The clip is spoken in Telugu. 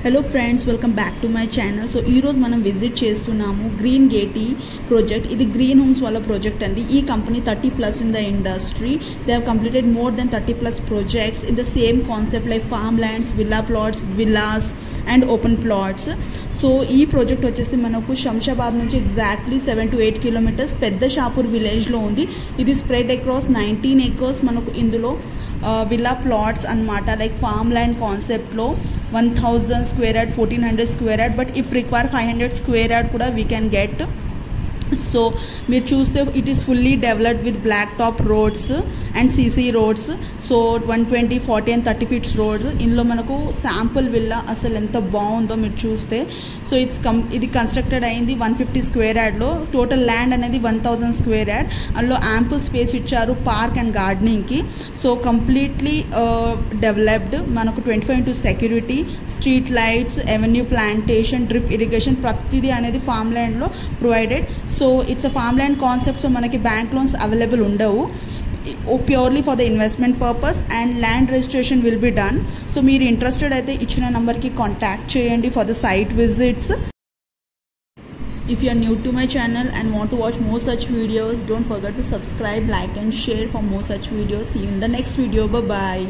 Hello friends, welcome back to my channel. So ఈరోజు మనం విజిట్ చేస్తున్నాము గ్రీన్ గేటీ ప్రాజెక్ట్. ఇది గ్రీన్ హోమ్స్ వాళ్ళ ప్రాజెక్ట్ అండి. ఈ company 30+ in the industry. They have completed more than 30+ projects in the same concept like farm lands, villa plots, villas and open plots. So ఈ ప్రాజెక్ట్ వచ్చేసి మనకు శంషాబాద్ నుంచి ఎగ్జాక్ట్లీ 7 to 8 కిలోమీటర్స్ పెద్ద షాపూర్ విలేజ్లో ఉంది. ఇది స్ప్రెడ్ అక్రాస్ 19 acres. మనకు ఇందులో విల్లా ప్లాట్స్ అనమాట, లైక్ ఫార్మ్ ల్యాండ్ కాన్సెప్ట్లో 1000 square yard, 1400 square yard, but if require 500 square yard kuda we can get. So మీరు చూస్తే it is fully developed with black top roads and CC roads. So 120, 40 and 30 feet roads. ఇందులో మనకు శాంపుల్ విల్లా అసలు ఎంత బాగుందో మీరు చూస్తే. సో ఇది కన్స్ట్రక్టెడ్ అయింది 150 square yardలో. టోటల్ ల్యాండ్ అనేది 1000 square yard. అందులో యాంపుల్ స్పేస్ ఇచ్చారు పార్క్ అండ్ గార్డెనింగ్కి. So completely developed. మనకు 25 security, street lights, avenue plantation, drip irrigation ప్రతిదీ అనేది ఫార్మ్ ల్యాండ్లో ప్రొవైడెడ్. So it's a farm land concept. So మనకి బ్యాంక్ లోన్స్ అవైలబుల్ ఉండవు, purely for the investment purpose and land registration will be done. So మీరు ఇంట్రెస్టెడ్ అయితే ఇచ్చిన నెంబర్కి కాంటాక్ట్ చేయండి for the site visits. If you are new to my channel and want to watch more such videos, don't forget to subscribe, like and share for more such videos. See you in the next video. Bye bye.